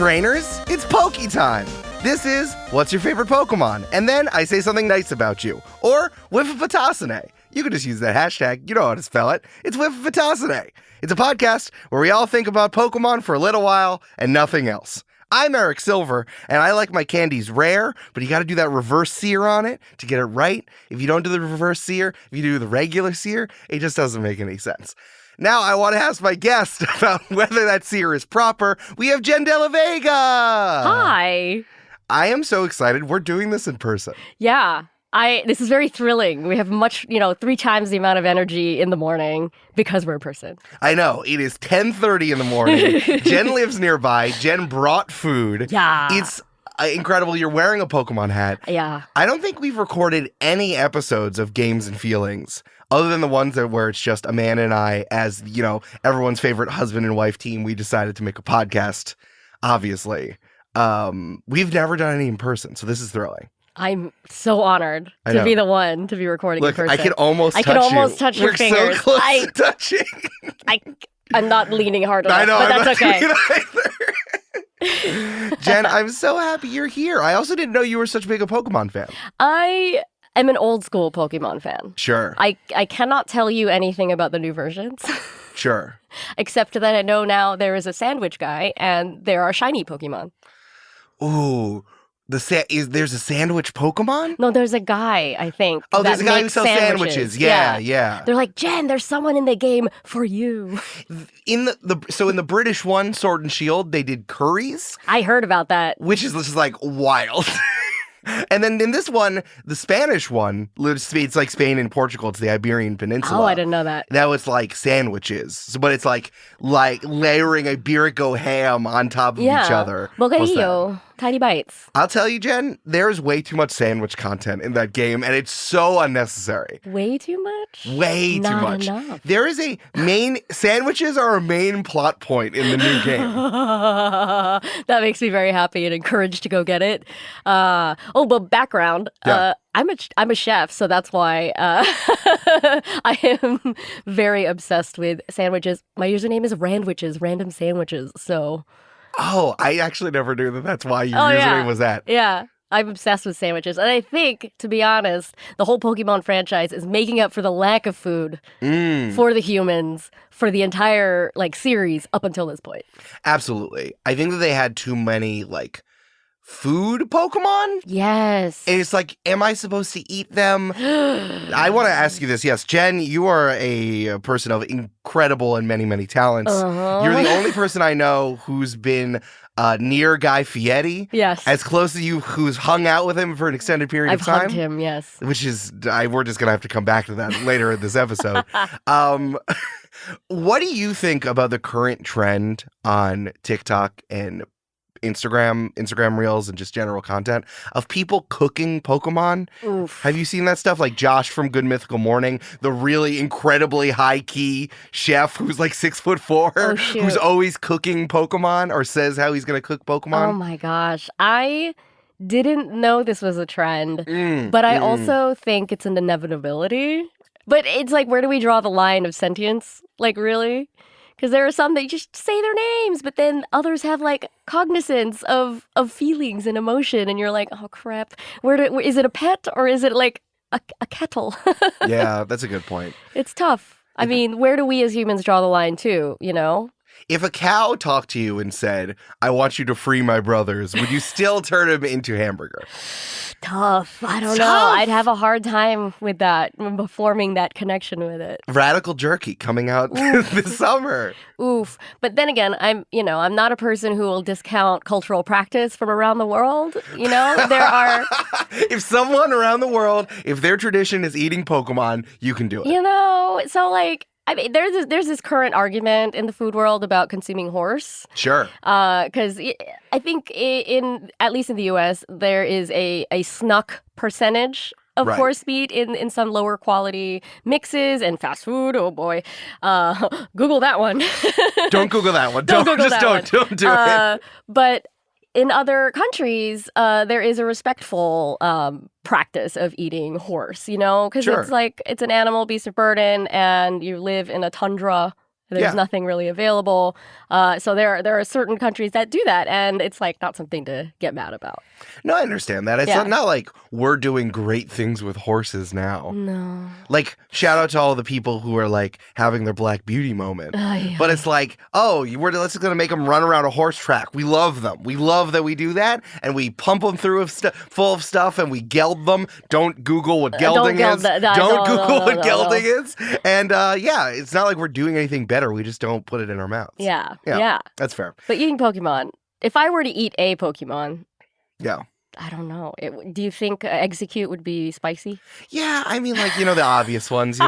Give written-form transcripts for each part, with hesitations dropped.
trainers, it's Poke time. This is What's Your Favorite Pokemon? And then I say something nice about you. Or WYFPATISSNAY. You can just use that hashtag. You know how to spell it. It's WYFPATISSNAY. It's a podcast where we all think about Pokemon for a little while and nothing else. I'm Eric Silver, and I like my candies rare, but you got to do that reverse sear on it to get it right. If you don't do the reverse sear, if you do the regular sear, it just doesn't make any sense. Now I want to ask my guest about whether that sear is proper. We have Jenn de la Vega. Hi. I am so excited. We're doing this in person. Yeah. This is very thrilling. We have much, 3 times the amount of energy in the morning because we're a person. I know. It is 10:30 in the morning. Jenn lives nearby. Jenn brought food. Yeah. It's incredible. You're wearing a Pokemon hat. Yeah. I don't think we've recorded any episodes of Games and Feelings other than the ones where it's just Amanda and I as, everyone's favorite husband and wife team. We decided to make a podcast, obviously. We've never done any in person, so this is thrilling. I'm so honored to be the one to be recording in person. I can almost touch you. Your fingers. We're so close to touching. I'm not leaning hard enough, I know, but I'm that's okay. Jenn, I'm so happy you're here. I also didn't know you were such big a Pokemon fan. I am an old school Pokemon fan. Sure. I cannot tell you anything about the new versions. Sure. Except that I know now there is a sandwich guy and there are shiny Pokemon. Ooh. There's a sandwich Pokemon? No, there's a guy, I think. Oh, there's a guy who sells sandwiches. Yeah. They're like, Jenn, there's someone in the game for you. In the British one, Sword and Shield, they did curries. I heard about that. Which is just like wild. And then in this one, the Spanish one, it's like Spain and Portugal. It's the Iberian Peninsula. Oh, I didn't know that. That was like sandwiches. But it's like layering Iberico ham on top of each other. Bocadillo. Tiny bites. I'll tell you, Jenn, there's way too much sandwich content in that game, and it's so unnecessary. Way too much? Way too much. Not enough. There is sandwiches are a main plot point in the new game. That makes me very happy and encouraged to go get it. But background. Yeah. I'm a chef, so that's why I am very obsessed with sandwiches. My username is Randwiches, random sandwiches, so... Oh, I actually never knew that that's why your username was that. Yeah, I'm obsessed with sandwiches. And I think, to be honest, the whole Pokemon franchise is making up for the lack of food for the humans for the entire series up until this point. Absolutely. I think that they had too many, food Pokemon? Yes. And it's like, am I supposed to eat them? I want to ask you this. Yes, Jenn, you are a person of incredible and many, many talents. Uh-huh. You're the only person I know who's been near Guy Fieri. Yes. As close to you, who's hung out with him for an extended period of time. I've hugged him, yes. Which is, we're just going to have to come back to that later in this episode. What do you think about the current trend on TikTok and Instagram Reels and just general content of people cooking Pokemon? Oof. Have you seen that stuff? Like Josh from Good Mythical Morning, the really incredibly high-key chef who's 6'4", who's always cooking Pokemon or says how he's going to cook Pokemon. Oh my gosh. I didn't know this was a trend, but I also think it's an inevitability. But it's where do we draw the line of sentience? Really? Because there are some that just say their names, but then others have cognizance of feelings and emotion, and you're like, oh crap, is it a pet or is it a kettle? Yeah, that's a good point. It's tough. I mean, where do we as humans draw the line too? If a cow talked to you and said, I want you to free my brothers, would you still turn him into hamburger? Tough. I don't know. I'd have a hard time with that, forming that connection with it. Radical Jerky coming out this summer. Oof. But then again, I'm not a person who will discount cultural practice from around the world. There are... If someone around the world, if their tradition is eating Pokemon, you can do it. So there's this current argument in the food world about consuming horse. Sure. Because I think at least in the U.S., there is a snuck percentage of horse meat in some lower quality mixes and fast food. Oh boy. Google that one. Don't Google that one. Don't do it. But in other countries, there is a respectful practice of eating horse, because it's an animal, beast of burden, and you live in a tundra There's nothing really available. So there are certain countries that do that, and it's like not something to get mad about. No, I understand that. It's not like we're doing great things with horses now. No. Like, shout out to all the people who are like having their Black Beauty moment. But it's like, we're just going to make them run around a horse track. We love them. We love that we do that, and we pump them through full of stuff, and we geld them. Don't Google what gelding is. Don't Google what gelding is. And it's not like we're doing anything better. We just don't put it in our mouths. Yeah. That's fair. But eating Pokemon, if I were to eat a Pokemon, I don't know. Do you think Execute would be spicy? Yeah, I mean, like, the obvious ones,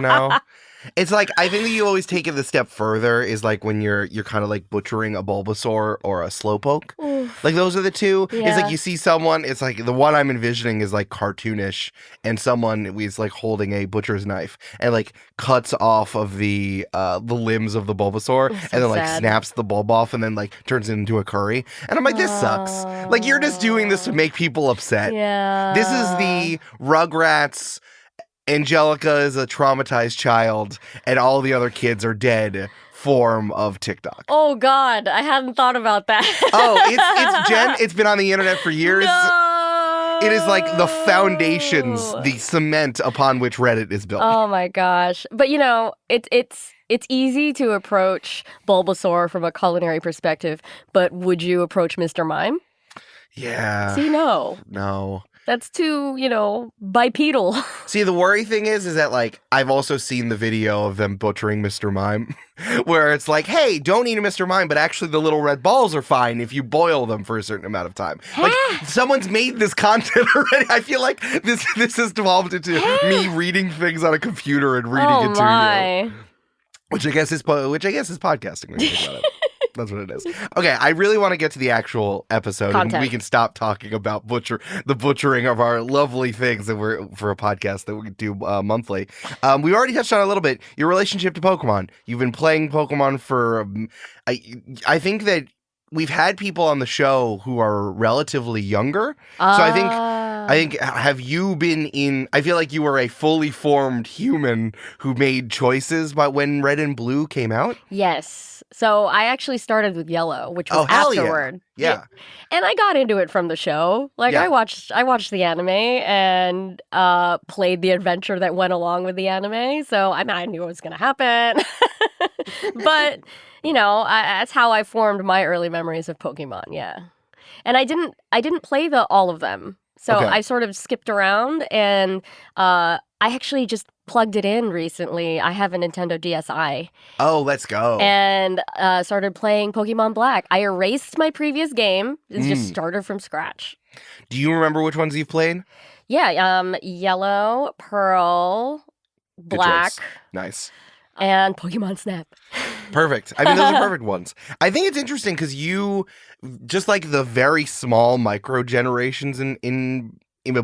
It's like, I think that you always take it a step further is like when you're kind of like butchering a Bulbasaur or a Slowpoke. Like, those are the two. Yeah. It's like you see someone, it's like the one I'm envisioning is like cartoonish, and someone is like holding a butcher's knife and like cuts off of the limbs of the Bulbasaur and then like snaps the bulb off and then like turns it into a curry. And I'm like, this sucks. Like, you're just doing this to make people upset. Yeah. This is the Rugrats. Angelica is a traumatized child, and all the other kids are dead form of TikTok. Oh, God. I hadn't thought about that. It's Jenn. It's been on the internet for years. No! It is like the foundations, the cement upon which Reddit is built. Oh, my gosh. But, it's easy to approach Bulbasaur from a culinary perspective, but would you approach Mr. Mime? Yeah. See, no. No. That's too, bipedal. See, the worry thing is that, like, I've also seen the video of them butchering Mr. Mime, where it's like, hey, don't eat a Mr. Mime, but actually the little red balls are fine if you boil them for a certain amount of time. Like, someone's made this content already. I feel like this has devolved into me reading things on a computer and reading it to you. Which I guess is podcasting when you think about it. That's what it is. Okay, I really want to get to the actual episode, and we can stop talking about the butchering of our lovely things that we're for a podcast that we do monthly. We already touched on it a little bit. Your relationship to Pokemon. You've been playing Pokemon for. I think that we've had people on the show who are relatively younger. So I think have you been in? I feel like you were a fully formed human who made choices. But when Red and Blue came out, yes. So I actually started with Yellow, which was afterward. Yeah. And I got into it from the show. Like, I watched the anime and played the adventure that went along with the anime. So I knew what was going to happen. But, that's how I formed my early memories of Pokemon. Yeah. And I didn't play all of them. So I sort of skipped around, and I actually just plugged it in recently. I have a Nintendo DSi. Oh, let's go. And started playing Pokemon Black. I erased my previous game and just started from scratch. Do you remember which ones you've played? Yeah, Yellow, Pearl, Black. Nice. And Pokemon Snap. Perfect. I mean, those are perfect ones. I think it's interesting because you, just like the very small micro generations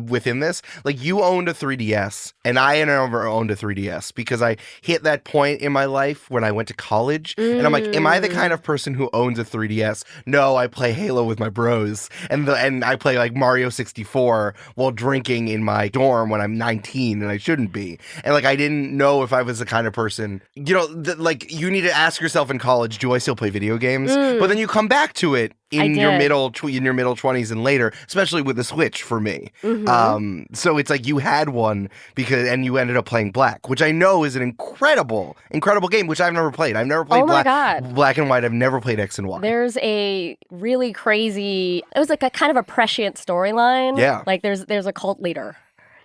within this, like, you owned a 3DS, and I never owned a 3DS because I hit that point in my life when I went to college, and I'm like, am I the kind of person who owns a 3DS? No, I play Halo with my bros, and I play like Mario 64 while drinking in my dorm when I'm 19, and I shouldn't be. And like, I didn't know if I was the kind of person, like, you need to ask yourself in college, do I still play video games? But then you come back to it in your middle 20s and later, especially with the Switch for me. So it's like you had one and you ended up playing Black, which I know is an incredible game, which I've never played. I've never played Black and White. I've never played X and Y. There's a really crazy, it was like a kind of a prescient storyline. Yeah. Like there's a cult leader.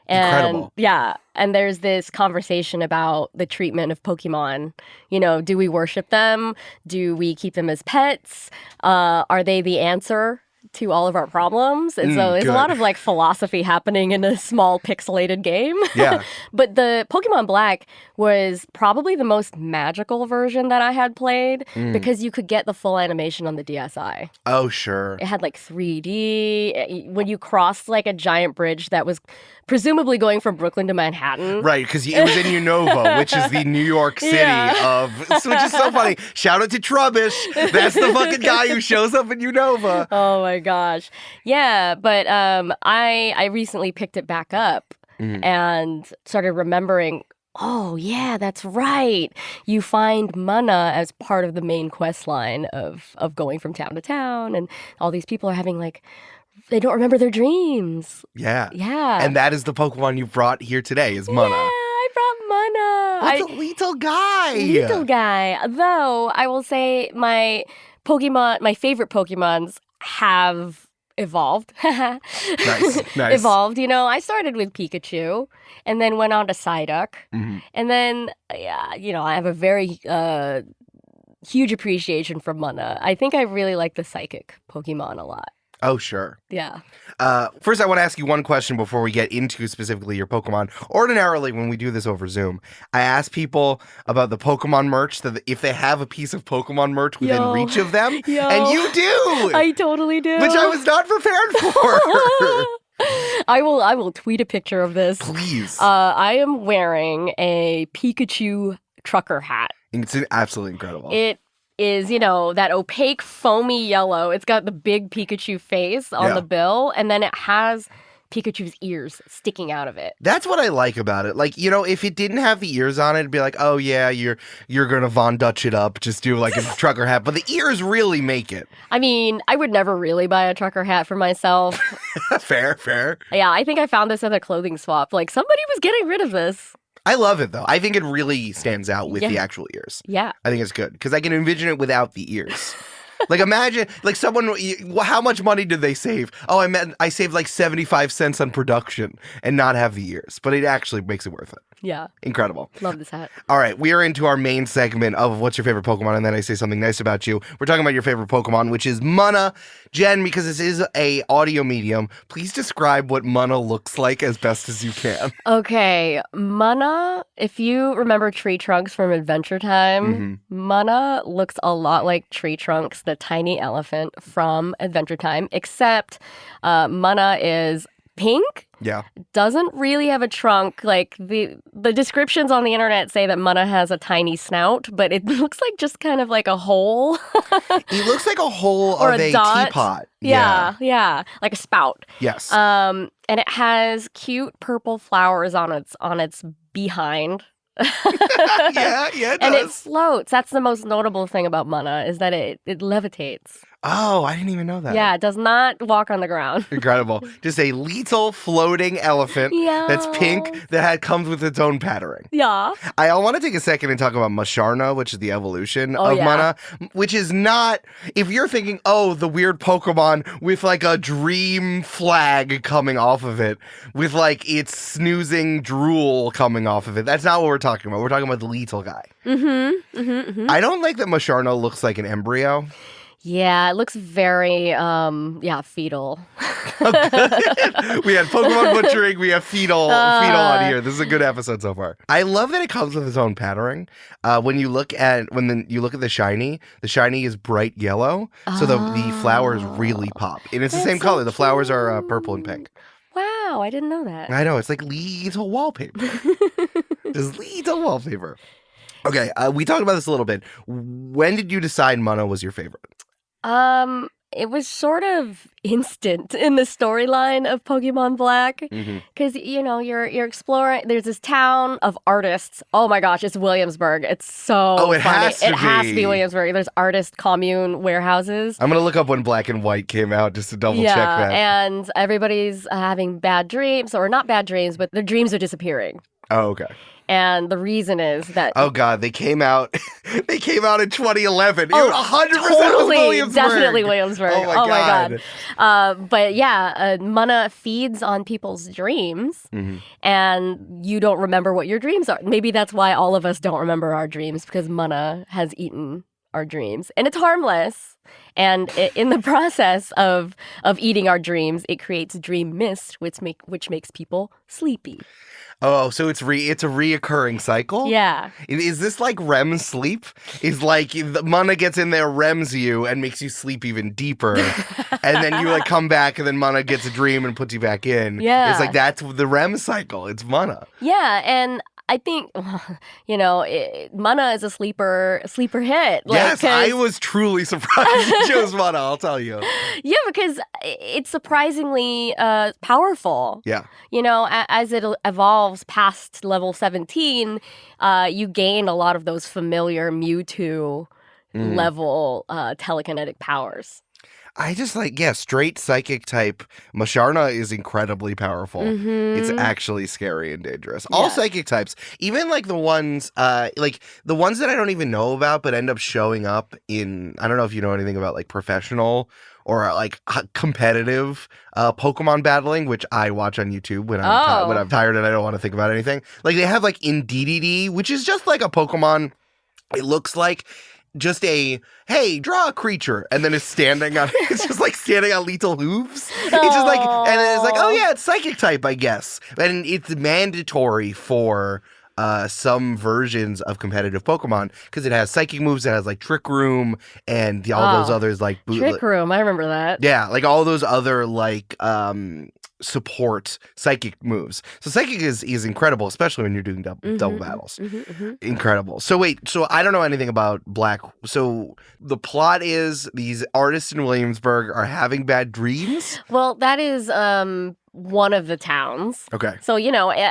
And, incredible. Yeah. And there's this conversation about the treatment of Pokemon. Do we worship them? Do we keep them as pets? Are they the answer to all of our problems? And so there's a lot of like philosophy happening in a small pixelated game. Yeah. But the Pokemon Black was probably the most magical version that I had played because you could get the full animation on the DSi. Oh, sure. It had like 3D. When you crossed like a giant bridge that was presumably going from Brooklyn to Manhattan. Right, because it was in Unova, which is the New York City which is so funny. Shout out to Trubbish. That's the fucking guy who shows up in Unova. Oh my gosh. Yeah, but I recently picked it back up and started remembering Oh, yeah, that's right. You find Munna as part of the main quest line of going from town to town, and all these people are having they don't remember their dreams. Yeah. Yeah. And that is the Pokemon you brought here today is Yeah, Munna. I brought Munna. What's a little guy? Little guy. Though, I will say my favorite Pokemons have evolved. Nice. Evolved. I started with Pikachu and then went on to Psyduck. Mm-hmm. And then, I have a very huge appreciation for Munna. I think I really like the psychic Pokemon a lot. Oh, sure. Yeah. First, I want to ask you one question before we get into specifically your Pokemon. Ordinarily, when we do this over Zoom, I ask people about the Pokemon merch, that if they have a piece of Pokemon merch within reach of them. And you do! I totally do. Which I was not prepared for. I will tweet a picture of this. Please. I am wearing a Pikachu trucker hat. It's absolutely incredible. It is, that opaque foamy yellow. It's got the big Pikachu face on the bill, and then it has Pikachu's ears sticking out of it. That's what I like about it. If it didn't have the ears on it, it'd be like, oh yeah, you're gonna Von Dutch it up, just do like a trucker hat. But the ears really make it. I mean, I would never really buy a trucker hat for myself. Fair. Yeah, I think I found this at a clothing swap. Somebody was getting rid of this. I love it, though. I think it really stands out with the actual ears. Yeah. I think it's good, because I can envision it without the ears. Imagine, someone, how much money did they save? Oh, I saved 75 cents on production and not have the ears. But it actually makes it worth it. Yeah. Incredible. Love this hat. All right, we are into our main segment of What's Your Favorite Pokemon, and then I say something nice about you. We're talking about your favorite Pokemon, which is Munna. Jenn, because this is a audio medium, please describe what Munna looks like as best as you can. Okay, Munna, if you remember Tree Trunks from Adventure Time, Munna looks a lot like Tree Trunks, the tiny elephant from Adventure Time, except Munna is pink. Yeah. Doesn't really have a trunk. The descriptions on the internet say that Munna has a tiny snout, but it looks like just kind of like a hole. It looks like a hole or of a dot. teapot. Yeah, like a spout. Yes. And it has cute purple flowers on its behind. yeah, it does. And it floats. That's the most notable thing about Munna, is that it levitates. Oh, I didn't even know that. Yeah, it does not walk on the ground. Incredible. Just a little floating elephant that's pink that comes with its own patterning. Yeah. I want to take a second and talk about Mischa, which is the evolution of Munna, which is not, if you're thinking, oh, the weird Pokemon with a dream flag coming off of it, with its snoozing drool coming off of it, that's not what we're talking about. We're talking about the little guy. I don't like that Mischa looks like an embryo. Yeah, it looks very, fetal. We had Pokemon butchering, we have fetal on here. This is a good episode so far. I love that it comes with its own patterning. When you look at the shiny is bright yellow, so the flowers really pop. And it's the same color. The flowers are purple and pink. Wow, I didn't know that. I know, it's like little wallpaper. Just little wallpaper. Okay, we talked about this a little bit. When did you decide Munna was your favorite? It was sort of instant in the storyline of Pokemon Black, because you're exploring. There's this town of artists. Oh my gosh, it's Williamsburg. It's so funny. Has to be Williamsburg. There's artist commune warehouses. I'm gonna look up when Black and White came out just to double check that. And everybody's having bad dreams, or not bad dreams, but their dreams are disappearing. Oh, okay. And the reason is that... Oh, God, they came out in 2011. Oh, it 100% totally, was Williamsburg. Definitely Williamsburg. Oh, my God. But yeah, Munna feeds on people's dreams, and you don't remember what your dreams are. Maybe that's why all of us don't remember our dreams, because Munna has eaten our dreams. And it's harmless. And in the process of eating our dreams, it creates dream mist, which makes people sleepy. Oh, so it's a reoccurring cycle? Yeah. Is this like REM sleep? Is the Munna gets in there, REMs you, and makes you sleep even deeper. And then you come back, and then Munna gets a dream and puts you back in. Yeah. It's that's the REM cycle. It's Munna. Yeah, and I think, Munna is a sleeper hit. Yes, I was truly surprised you chose Munna, I'll tell you. Yeah, because it's surprisingly powerful. Yeah. As it evolves past level 17, you gain a lot of those familiar Mewtwo level telekinetic powers. I just straight psychic type. Musharna is incredibly powerful. It's actually scary and dangerous. All psychic types, even the ones that I don't even know about but end up showing up in, I don't know if you know anything about professional or competitive Pokemon battling, which I watch on YouTube when I'm tired and I don't want to think about anything. They have in DDD, which is just a Pokemon. It looks like just hey, draw a creature, and then it's standing on standing on lethal hooves. It's just and then it's oh yeah, it's psychic type, I guess. And it's mandatory for some versions of competitive Pokemon because it has psychic moves. It has Trick Room and all those others Trick Room. I remember that. Yeah, all those other support psychic moves. So psychic is incredible, especially when you're doing double battles. Incredible. So wait, I don't know anything about Black. So the plot is these artists in Williamsburg are having bad dreams? Well, that is one of the towns. Okay. So,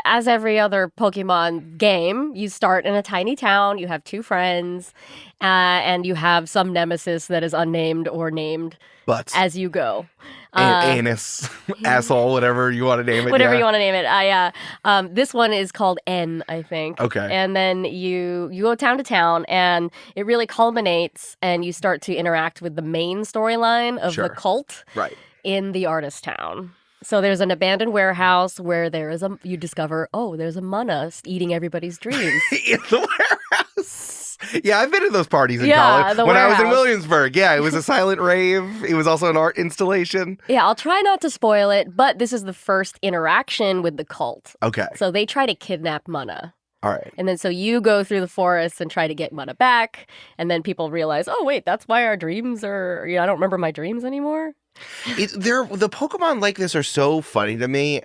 as every other Pokemon game, you start in a tiny town, you have 2 friends, and you have some nemesis that is unnamed or named as you go. Anus, asshole, whatever you want to name it. Whatever you want to name it. This one is called N, I think. Okay. And then you go town to town, and it really culminates, and you start to interact with the main storyline of the cult in the artist town. So there's an abandoned warehouse where you discover, there's a Munna eating everybody's dreams. In the warehouse. Yeah, I've been to those parties in college. When I was in Williamsburg. Yeah, it was a silent rave. It was also an art installation. Yeah, I'll try not to spoil it, but this is the first interaction with the cult. Okay. So they try to kidnap Munna. All right. And then so you go through the forest and try to get Munna back, and then people realize, oh, wait, that's why our dreams are, I don't remember my dreams anymore. The Pokemon like this are so funny to me.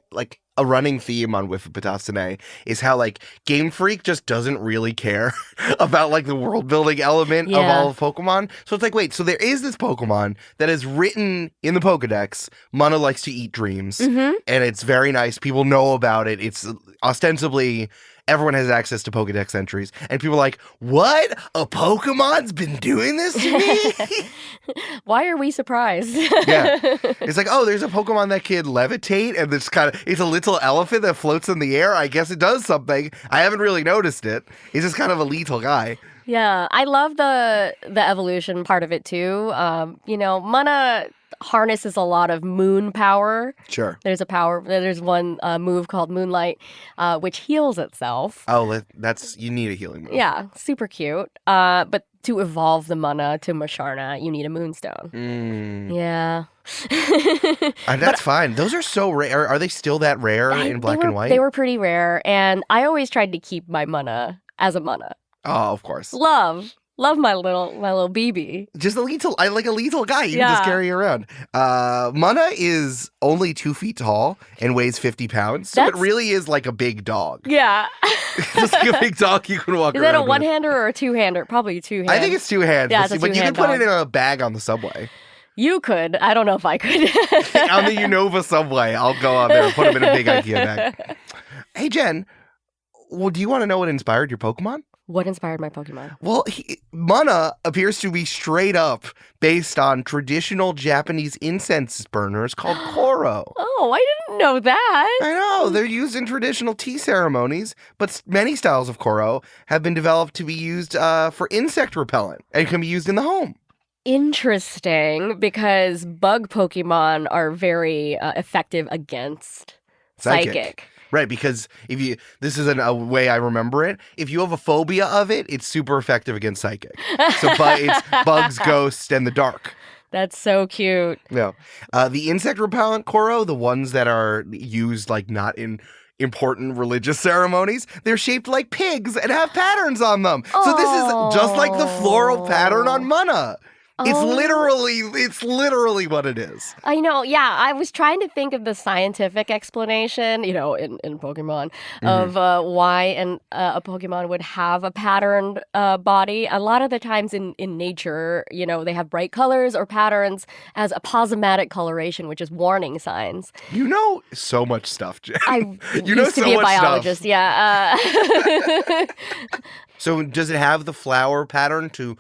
A running theme on WYFPATISSNAY is how Game Freak just doesn't really care about the world building element of all of Pokemon. So it's wait, so there is this Pokemon that is written in the Pokedex. Munna likes to eat dreams, and it's very nice. People know about it. It's ostensibly everyone has access to Pokedex entries, and people are what? A Pokemon's been doing this to me? Why are we surprised? Yeah. It's there's a Pokemon that can levitate, and it's a little elephant that floats in the air. I guess it does something. I haven't really noticed it. He's just kind of a lethal guy. Yeah, I love the evolution part of it too. Munna harnesses a lot of moon power. Sure. There's one move called Moonlight, which heals itself. Oh, you need a healing move. Yeah, super cute. But to evolve the Munna to Musharna, you need a Moonstone. Yeah. That's fine. Those are so rare. Are they still that rare in black and white? They were pretty rare, and I always tried to keep my Munna as a Munna. Oh, of course. Love my little BB. Just a lethal guy you can just carry around. Munna is only 2 feet tall and weighs 50 pounds, so it really is like a big dog. Yeah. Just a big dog you can walk around. Is that a one-hander or a two-hander? Probably two-hand. I think it's 2 hands. Yeah, but you can put it in a bag on the subway. You could. I don't know if I could. On the Unova subway, I'll go on there and put him in a big IKEA bag. Hey, Jen, do you want to know what inspired your Pokemon? What inspired my Pokemon? Well, Munna appears to be straight up based on traditional Japanese incense burners called koro. Oh, I didn't know that. I know. They're used in traditional tea ceremonies, but many styles of koro have been developed to be used for insect repellent and can be used in the home. Interesting, because bug Pokemon are very effective against psychic. Right, because this is a way I remember it. If you have a phobia of it, it's super effective against psychic. So it's bugs, ghosts, and the dark. That's so cute. No, the insect repellent koro, the ones that are used not in important religious ceremonies, they're shaped like pigs and have patterns on them. So this is just like the floral pattern on Munna. It's literally what it is. I know. Yeah, I was trying to think of the scientific explanation, in Pokemon, of why a Pokemon would have a patterned body. A lot of the times in nature, they have bright colors or patterns as aposematic coloration, which is warning signs. You know so much stuff, Jenn. I used to be a biologist. Stuff. Yeah. So does it have the flower pattern to?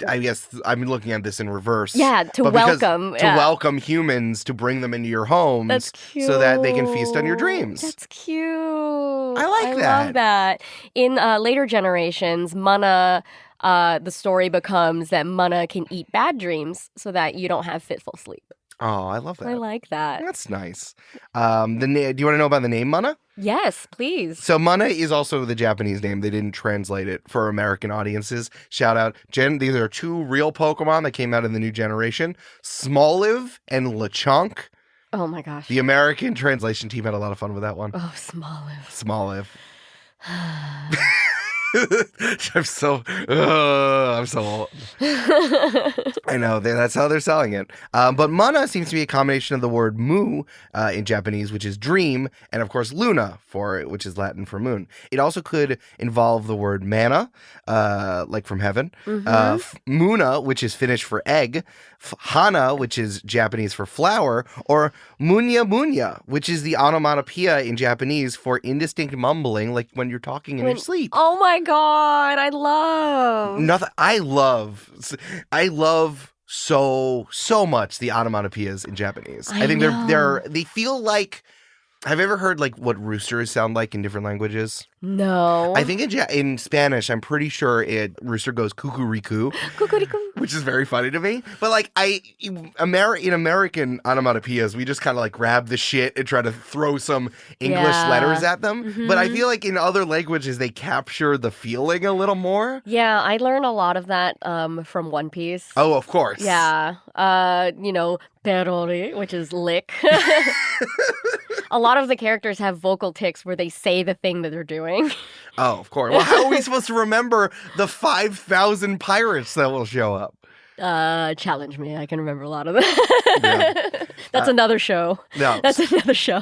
I guess I'm looking at this in reverse. Yeah, to welcome humans, to bring them into your homes. That's cute. So that they can feast on your dreams. That's cute. I love that. In later generations, Munna, the story becomes that Munna can eat bad dreams so that you don't have fitful sleep. Oh, I love that. I like that. That's nice. Do you want to know about the name Munna? Yes, please. So Munna is also the Japanese name. They didn't translate it for American audiences. Shout out. Jenn, these are two real Pokemon that came out in the new generation. Smoliv and Lechonk. Oh my gosh. The American translation team had a lot of fun with that one. Oh, Smoliv. Smoliv. I'm so old. I know, that's how they're selling it. But Munna seems to be a combination of the word mu in Japanese, which is dream, and of course Luna, which is Latin for moon. It also could involve the word mana, like from heaven, Muna, which is Finnish for egg, Hana, which is Japanese for flower, or munya munya, which is the onomatopoeia in Japanese for indistinct mumbling, like when you're talking in your sleep. Oh my God, I love. Nothing. I love so much the onomatopoeias in Japanese. I think they feel like. Have you ever heard like what roosters sound like in different languages? No. I think in Spanish, I'm pretty sure rooster goes cucuricu, which is very funny to me. But like in American onomatopoeias, we just kind of like grab the shit and try to throw some English letters at them. Mm-hmm. But I feel like in other languages, they capture the feeling a little more. Yeah, I learned a lot of that from One Piece. Oh, of course. Yeah. Perori, which is lick. A lot of the characters have vocal tics where they say the thing that they're doing. Oh, of course. Well, how are we supposed to remember the 5,000 pirates that will show up? Challenge me. I can remember a lot of that. Yeah. That's another show. No. That's another show.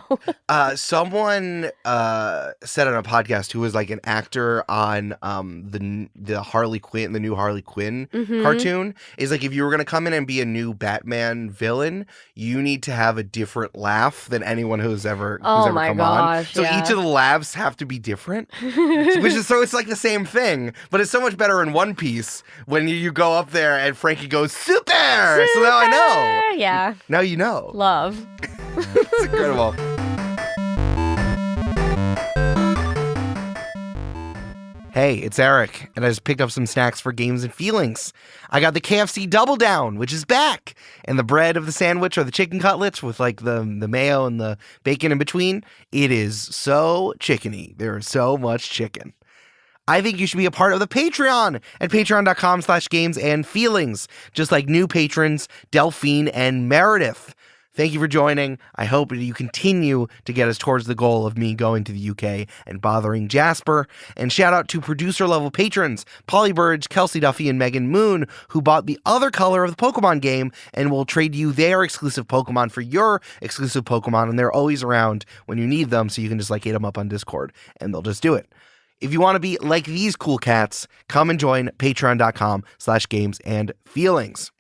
Someone said on a podcast who was like an actor on the Harley Quinn, the new Harley Quinn cartoon, is like if you were going to come in and be a new Batman villain, you need to have a different laugh than anyone who's ever come on. So each of the laughs have to be different, which is so it's like the same thing, but it's so much better in One Piece when you go up there and Frankie goes super. So now I know. Yeah. Now you know. Love. It's incredible. Hey, it's Eric, and I just picked up some snacks for Games and Feelings. I got the KFC Double Down, which is back, and the bread of the sandwich or the chicken cutlets with like the mayo and the bacon in between. It is so chickeny. There is so much chicken. I think you should be a part of the Patreon at patreon.com/gamesandfeelings, just like new patrons Delphine and Meredith. Thank you for joining. I hope you continue to get us towards the goal of me going to the UK and bothering Jasper. And shout out to producer-level patrons, Polly Burge, Kelsey Duffy, and Megan Moon, who bought the other color of the Pokemon game and will trade you their exclusive Pokemon for your exclusive Pokemon. And they're always around when you need them, so you can just like hit them up on Discord, and they'll just do it. If you want to be like these cool cats, come and join patreon.com/gamesandfeelings.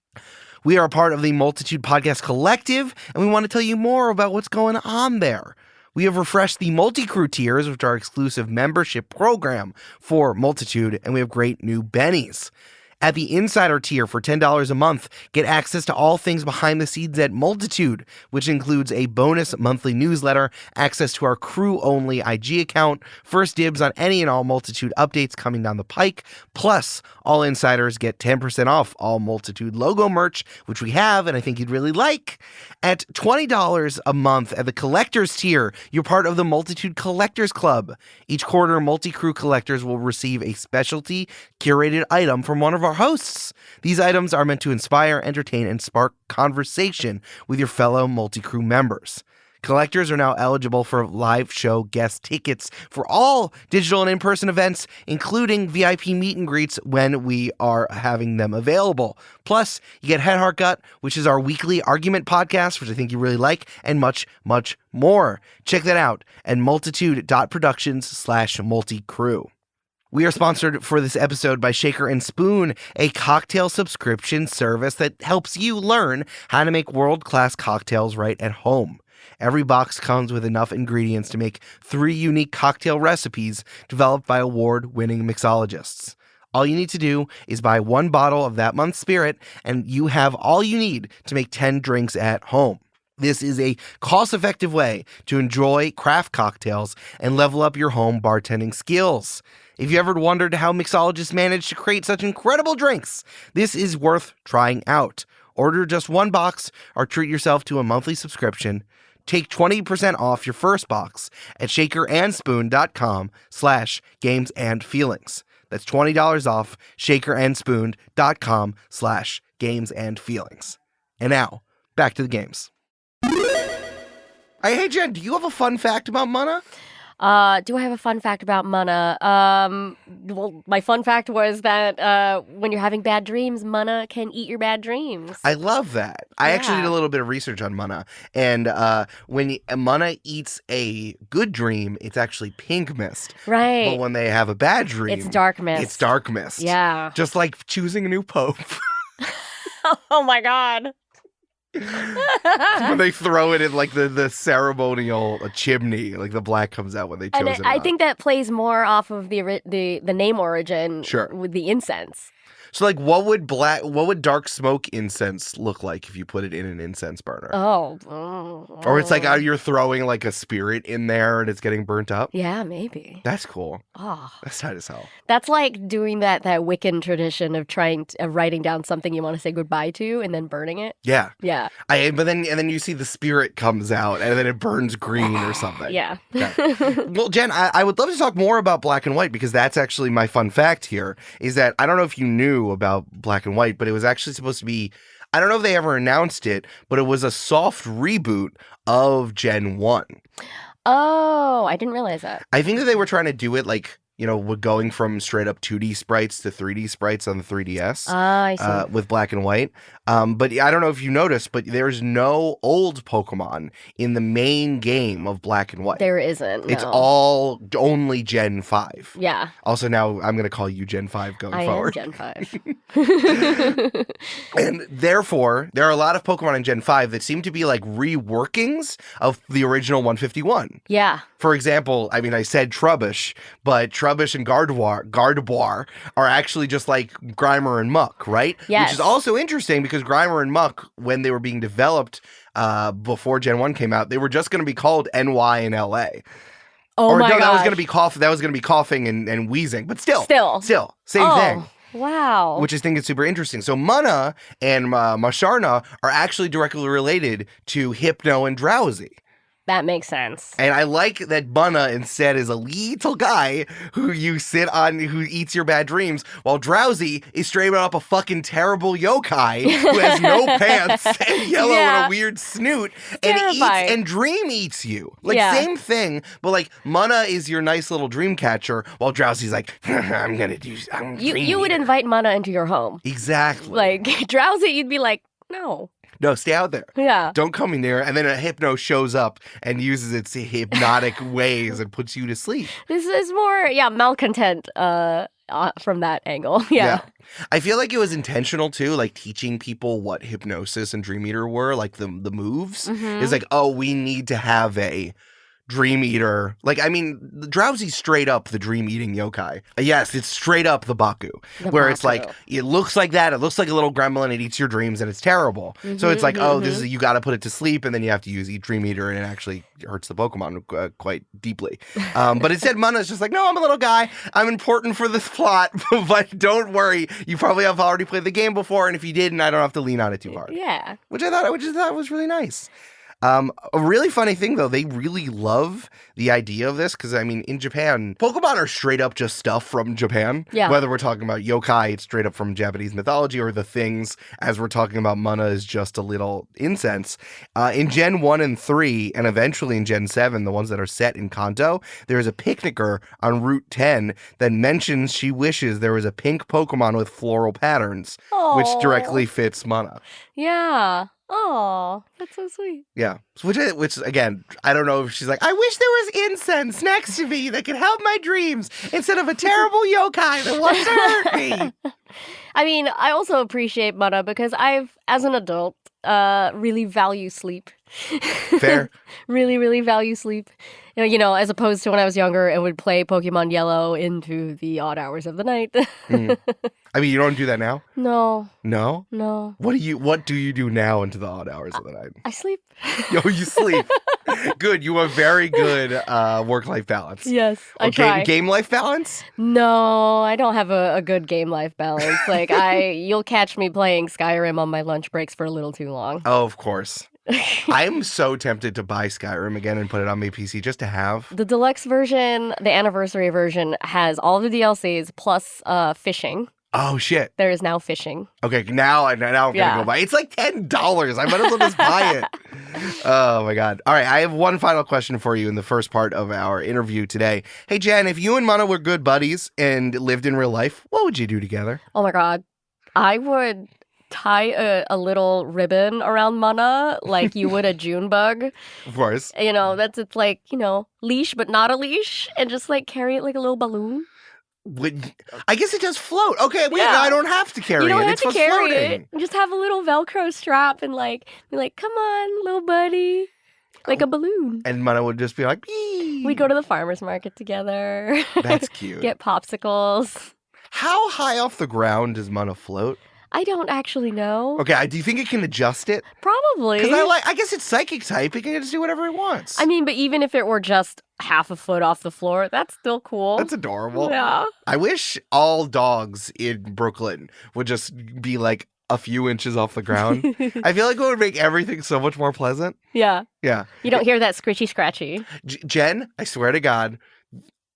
We are a part of the Multitude Podcast Collective, and we want to tell you more about what's going on there. We have refreshed the multi-crew tiers, which are our exclusive membership program for Multitude, and we have great new bennies. At the Insider tier for $10 a month, get access to all things behind the scenes at Multitude, which includes a bonus monthly newsletter, access to our crew-only IG account, first dibs on any and all Multitude updates coming down the pike, plus all insiders get 10% off all Multitude logo merch, which we have and I think you'd really like. At $20 a month at the Collectors tier, you're part of the Multitude Collectors Club. Each quarter, multi-crew collectors will receive a specialty curated item from one of our hosts. These items are meant to inspire, entertain, and spark conversation with your fellow multi-crew members. Collectors are now eligible for live show guest tickets for all digital and in-person events, including VIP meet and greets when we are having them available. Plus, you get Head Heart Gut, which is our weekly argument podcast, which I think you really like, and much, much more. Check that out at multitude.productions/multicrew. We are sponsored for this episode by Shaker and Spoon, a cocktail subscription service that helps you learn how to make world-class cocktails right at home. Every box comes with enough ingredients to make 3 unique cocktail recipes developed by award-winning mixologists. All you need to do is buy 1 bottle of that month's spirit, and you have all you need to make 10 drinks at home. This is a cost-effective way to enjoy craft cocktails and level up your home bartending skills. If you ever wondered how mixologists manage to create such incredible drinks, this is worth trying out. Order just 1 box or treat yourself to a monthly subscription. Take 20% off your first box at shakerandspoon.com/gamesandfeelings. That's $20 off shakerandspoon.com/gamesandfeelings. And now, back to the games. Hey, Jen, do you have a fun fact about Munna? Do I have a fun fact about Munna? Well, my fun fact was that when you're having bad dreams, Munna can eat your bad dreams. I love that. I actually did a little bit of research on Munna, and when Munna eats a good dream, it's actually pink mist. Right. But when they have a bad dream, it's dark mist. It's dark mist. Yeah. Just like choosing a new pope. Oh my God. When they throw it in like the ceremonial chimney, like the black comes out when they chose it. I think that plays more off of the name origin. Sure. With the incense. So like what would dark smoke incense look like if you put it in an incense burner? Or it's like you're throwing like a spirit in there and it's getting burnt up? Yeah, maybe. That's cool. Oh. That's tight as hell. That's like doing that Wiccan tradition of writing down something you want to say goodbye to and then burning it. Yeah. Yeah. But then you see the spirit comes out and then it burns green or something. Yeah. Okay. Well, Jen, I would love to talk more about Black and White because that's actually my fun fact here is that I don't know if you knew about Black and White, but it was actually supposed to be, I don't know if they ever announced it, but it was a soft reboot of Gen 1. Oh, I didn't realize that. I think that they were trying to do it like, going from straight up 2D sprites to 3D sprites on the 3DS. I see. With Black and White. But I don't know if you noticed, but there's no old Pokemon in the main game of Black and White. There isn't. No. It's all only Gen 5. Yeah. Also, now I'm going to call you Gen 5 going forward. I am Gen 5. And therefore, there are a lot of Pokemon in Gen 5 that seem to be like reworkings of the original 151. Yeah. For example, I mean, I said Trubbish, but Trubbish and Gardevoir are actually just like Grimer and Muck, right? Yes. Which is also interesting because Grimer and Muck, when they were being developed before Gen 1 came out, they were just going to be called NY and LA. Oh my gosh. That was going to be coughing and wheezing, but still, same thing. Wow. Which I think is super interesting. So Munna and Masharna are actually directly related to Hypno and Drowsy. That makes sense. And I like that Munna instead is a little guy who you sit on, who eats your bad dreams, while Drowsy is straight up a fucking terrible yokai who has no pants and yellow and a weird snoot and dream eats you. Like same thing, but like Munna is your nice little dream catcher, while Drowsy's like, I'm you would invite Munna into your home. Exactly. Like Drowsy, you'd be like, no. No, stay out there. Yeah. Don't come in there. And then a Hypno shows up and uses its hypnotic ways and puts you to sleep. This is more, malcontent from that angle. Yeah. I feel like it was intentional too, like teaching people what hypnosis and Dream Eater were, like the moves. Mm-hmm. It's like, oh, we need to have a Dream Eater. Like, I mean, Drowsy's straight up the dream eating yokai. Yes, it's straight up the Baku. It's like, it looks like that. It looks like a little gremlin. It eats your dreams and it's terrible. Mm-hmm, so it's like, this is, you got to put it to sleep and then you have to use Eat Dream Eater and it actually hurts the Pokemon quite deeply. But instead, Munna's just like, no, I'm a little guy. I'm important for this plot, but don't worry. You probably have already played the game before. And if you didn't, I don't have to lean on it too hard. Yeah. Which I thought was really nice. A really funny thing, though, they really love the idea of this because, I mean, in Japan, Pokemon are straight up just stuff from Japan. Yeah. Whether we're talking about yokai, it's straight up from Japanese mythology, or the things, as we're talking about Munna, is just a little incense. In Gen 1 and 3, and eventually in Gen 7, the ones that are set in Kanto, there is a picnicker on Route 10 that mentions she wishes there was a pink Pokemon with floral patterns, which Aw. directly fits Munna. Yeah. Oh, that's so sweet. Yeah. Which again, I don't know if she's like, I wish there was incense next to me that could help my dreams instead of a terrible yokai that wants to hurt me. I mean, I also appreciate Munna because as an adult, really value sleep. Fair. Really, really value sleep. You know, as opposed to when I was younger and would play Pokemon Yellow into the odd hours of the night. I mean, you don't do that now? No. No? No. What do you do now into the odd hours of the night? I sleep. Yo, you sleep. Good. You have very good work-life balance. Yes, I try. Game life balance? No, I don't have a good game life balance. Like you'll catch me playing Skyrim on my lunch breaks for a little too long. Oh, of course. I'm so tempted to buy Skyrim again and put it on my PC just to have. The deluxe version, the anniversary version, has all of the DLCs plus fishing. Oh, shit. There is now fishing. Okay, now I'm going to go buy it. It's like $10. I might as well just buy it. Oh, my God. All right, I have one final question for you in the first part of our interview today. Hey, Jen, if you and Munna were good buddies and lived in real life, what would you do together? Oh, my God. I would tie a little ribbon around Munna like you would a June bug. Of course. You know, it's like, you know, leash but not a leash, and just like carry it like a little balloon. I guess it does float. Okay, wait, Yeah. no, I don't have to carry it. You don't have It's to for carry floating. it. Just have a little Velcro strap and like be like, come on, little buddy. Like a balloon. And Munna would just be like, "Bee." We go to the farmer's market together. That's cute. Get popsicles. How high off the ground does Munna float? I don't actually know. Okay, do you think it can adjust it? Probably. Because I guess it's psychic type. It can just do whatever it wants. I mean, but even if it were just half a foot off the floor, that's still cool. That's adorable. Yeah. I wish all dogs in Brooklyn would just be like a few inches off the ground. I feel like it would make everything so much more pleasant. Yeah. Yeah. You don't hear that scritchy scratchy. Jen, I swear to God,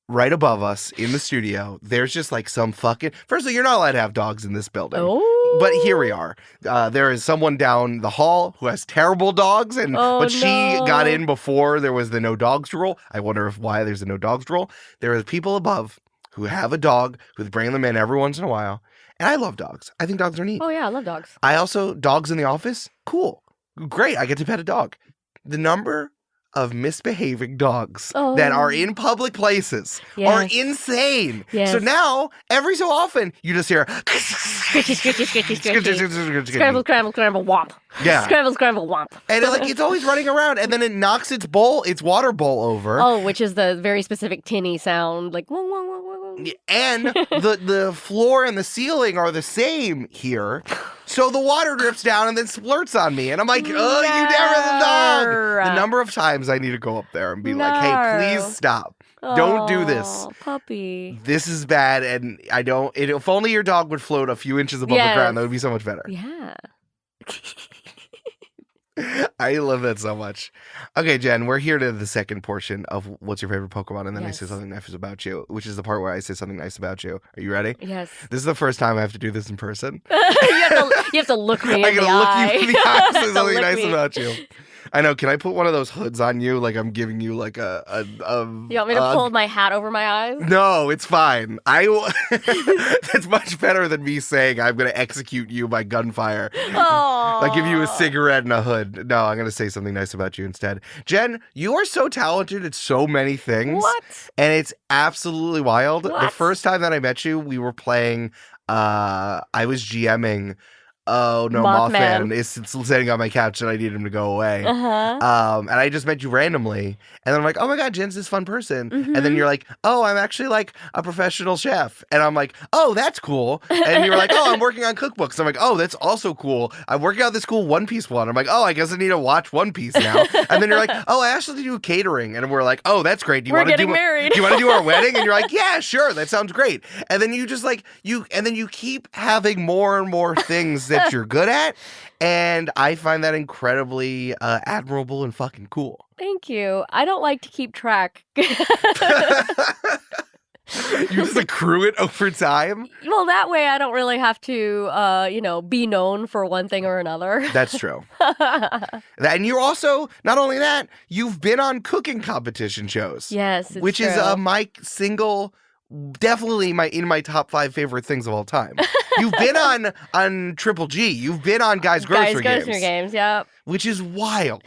right above us in the studio, there's just like some fucking... Firstly, you're not allowed to have dogs in this building. Oh. But here we are. There is someone down the hall who has terrible dogs, but she got in before there was the no dogs rule. I wonder why there's a no dogs rule. There are people above who have a dog who's bringing them in every once in a while. And I love dogs. I think dogs are neat. Oh, yeah, I love dogs. I also, dogs in the office, cool. Great, I get to pet a dog. The number of misbehaving dogs that are in public places are insane. Yes. So now, every so often, you just hear... Scritchy, scritchy, scritchy, scritchy. Scramble, scramble, scramble, womp. Yeah. Scramble, scramble, womp. And it's always running around, and then it knocks its water bowl over. Oh, which is the very specific tinny sound, like wong, wong, wong, wong. And the floor and the ceiling are the same here. So the water drips down and then splurts on me. And I'm like, oh, you never the dog. The number of times I need to go up there and be like, hey, please stop. Don't do this. Puppy. This is bad. And if only your dog would float a few inches above the ground, that would be so much better. Yeah. I love that so much. Okay, Jen, we're here to the second portion of What's Your Favorite Pokemon? And then I say something nice about you, which is the part where I say something nice about you. Are you ready? Yes. This is the first time I have to do this in person. You have to look me in the eye. I gotta look you in the eye and say something nice me. about you. I know. Can I put one of those hoods on you? Like I'm giving you like a You want me to pull my hat over my eyes? No, it's fine. That's much better than me saying I'm going to execute you by gunfire. Oh. I give you a cigarette and a hood. No, I'm going to say something nice about you instead. Jen, you are so talented at so many things. What? And it's absolutely wild. What? The first time that I met you, we were playing, I was GMing. Oh, no, Mothman is sitting on my couch and I need him to go away. And I just met you randomly. And then I'm like, oh my God, Jen's this fun person. And then you're like, oh, I'm actually like a professional chef. And I'm like, oh, that's cool. And you're like, oh, I'm working on cookbooks. I'm like, oh, that's also cool. I'm working on this cool One Piece one. I'm like, oh, I guess I need to watch One Piece now. And then you're like, oh, I actually do catering. And we're like, oh, that's great. We're getting married. Do you want to do our wedding? And you're like, yeah, sure. That sounds great. And then you just like, you keep having more and more things that you're good at, and I find that incredibly admirable and fucking cool. Thank you. I don't like to keep track. You just accrue it over time? Well, that way I don't really have to, be known for one thing or another. That's true. And you're also, not only that, you've been on cooking competition shows. Yes, it's which true. is definitely in my top 5 favorite things of all time. You've been on Triple G. You've been on Guys Grocery Games, yep. Which is wild.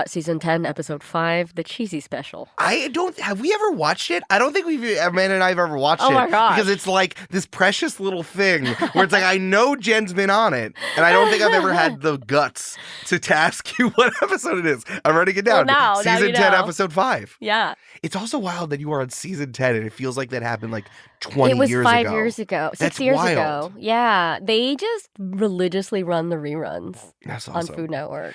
Season 10, episode 5, the cheesy special. Have we ever watched it? I don't think Amanda and I have ever watched it. Oh my gosh. Because it's like this precious little thing where it's like, I know Jen's been on it, and I don't think I've ever had the guts to ask you what episode it is. I'm writing it down. Well, now Season you 10, know. episode 5. Yeah. It's also wild that you are on season 10, and it feels like that happened like 20 It was years 5 ago. years ago. That's 6 years wild. ago. Yeah. They just religiously run the reruns That's on awesome. Food Network.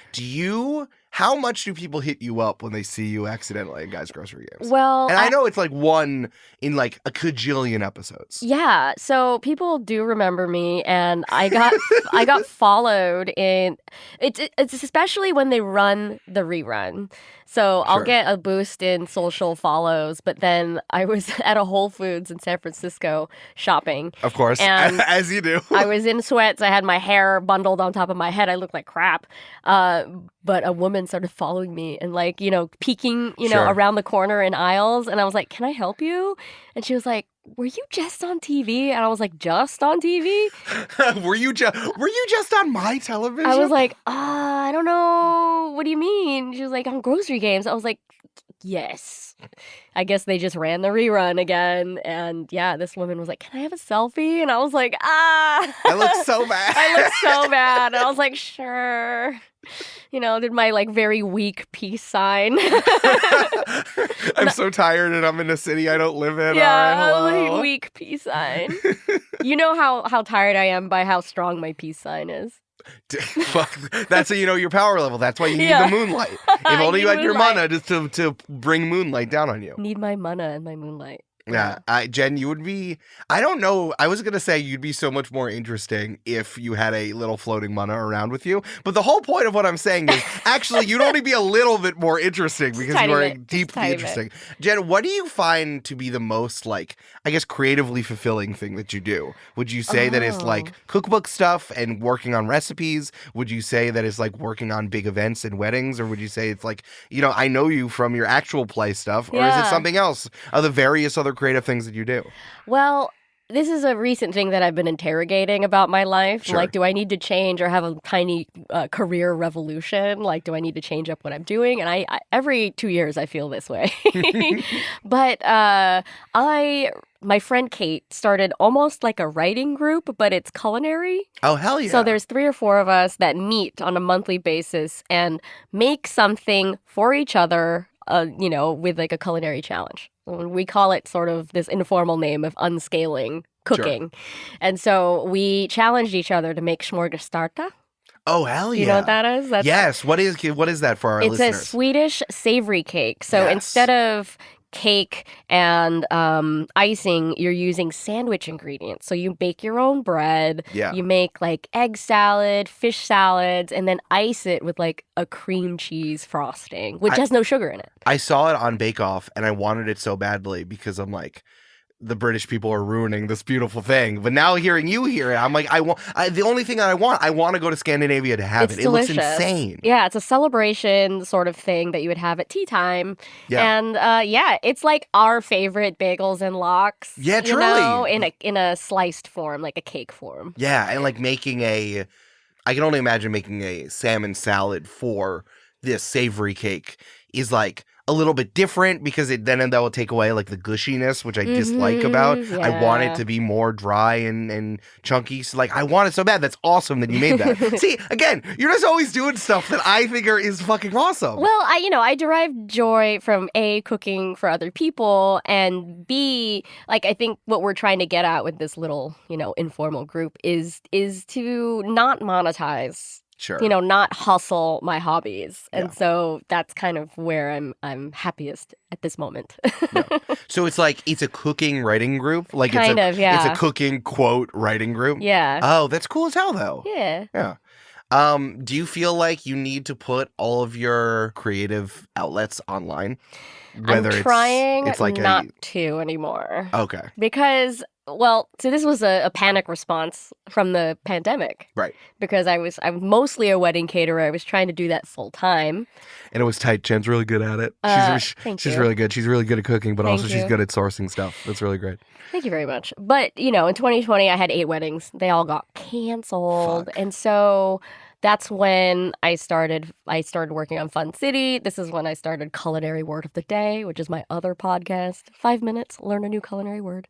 How much do people hit you up when they see you accidentally in Guys Grocery Games? Well, And I know it's like one in like a cajillion episodes. yeah, so people do remember me, and I got followed in. It's especially when they run the rerun. So I'll Sure. get a boost in social follows, but then I was at a Whole Foods in San Francisco shopping. Of course, And as you do. I was in sweats. I had my hair bundled on top of my head. I looked like crap. But a woman started following me and peeking, Sure. around the corner in aisles. And I was like, "Can I help you?" And she was like, "Were you just on TV?" And I was like, "Just on TV?" Were you just on my television? I was like, I don't know. What do you mean? She was like, "On Grocery Games." I was like, "Yes." I guess they just ran the rerun again. And yeah, this woman was like, "Can I have a selfie?" And I was like, I look so bad. I looked so bad. And I was like, "Sure." Did my very weak peace sign. I'm so tired and I'm in a city I don't live in. Yeah, All right, hello. like weak peace sign. You know how tired I am by how strong my peace sign is. Fuck. That's your power level. That's why you need Yeah. the moonlight. If I only you need had your moonlight. mana just to bring moonlight down on you. Need my Munna and my moonlight. Yeah, Jen, you would be, I don't know, I was going to say you'd be so much more interesting if you had a little floating mana around with you, but the whole point of what I'm saying is, actually, you'd only be a little bit more interesting because tiny you are bit, just deeply tiny interesting. Jen, what do you find to be the most, creatively fulfilling thing that you do? Would you say that it's, Oh. cookbook stuff and working on recipes? Would you say that it's, working on big events and weddings? Or would you say it's, I know you from your actual play stuff? Or is it Yeah. something else? Are the various other creative things that you do? Well, this is a recent thing that I've been interrogating about my life. Sure. Do I need to change or have a tiny career revolution? Do I need to change up what I'm doing? And I every 2 years I feel this way. But my friend Kate started almost like a writing group, but it's culinary. Oh, hell yeah. So there's 3 or 4 of us that meet on a monthly basis and make something for each other, with a culinary challenge. We call it sort of this informal name of unscaling cooking. And so we challenged each other to make smorgastarta. Oh, hell yeah. You know what that is? Yes. What is that for our It's listeners? a Swedish savory cake. So Yes. instead of cake and icing, you're using sandwich ingredients. So you bake your own bread. Yeah. You make egg salad, fish salads, and then ice it with a cream cheese frosting, which has no sugar in it. I saw it on Bake Off and I wanted it so badly because I'm like, the British people are ruining this beautiful thing. But now hearing you hear it, I'm like, the only thing that I want to go to Scandinavia to have It's it. delicious. It looks insane. Yeah, it's a celebration sort of thing that you would have at tea time. Yeah. And it's like our favorite bagels and lox. Yeah, truly. In a sliced form, like a cake form. Yeah, and I can only imagine making a salmon salad for this savory cake is a little bit different because then that will take away the gushiness, which I dislike about. I want it to be more dry and chunky. So I want it so bad. That's awesome that you made that. See, again, you're just always doing stuff that I think is fucking awesome. Well, I derive joy from A, cooking for other people, and B, I think what we're trying to get at with this little, informal group is to not monetize Sure. Not hustle my hobbies. And Yeah. so that's kind of where I'm happiest at this moment. Yeah. So it's like it's a cooking writing group? Like Kind of, yeah. It's a cooking quote writing group? Yeah. Oh, that's cool as hell though. Yeah. Yeah. Do you feel like you need to put all of your creative outlets online? I'm trying it's like not to anymore. Okay. Because, well, so this was a panic response from the pandemic. Right. Because I'm mostly a wedding caterer. I was trying to do that full time. And it was tight. Jen's really good at it. She's really good. She's really good at cooking, but also she's good at sourcing stuff. That's really great. Thank you very much. But, in 2020, I had 8 weddings. They all got canceled. Fuck. And so that's when I started working on Fun City. This is when I started Culinary Word of the Day, which is my other podcast. 5 minutes, learn a new culinary word.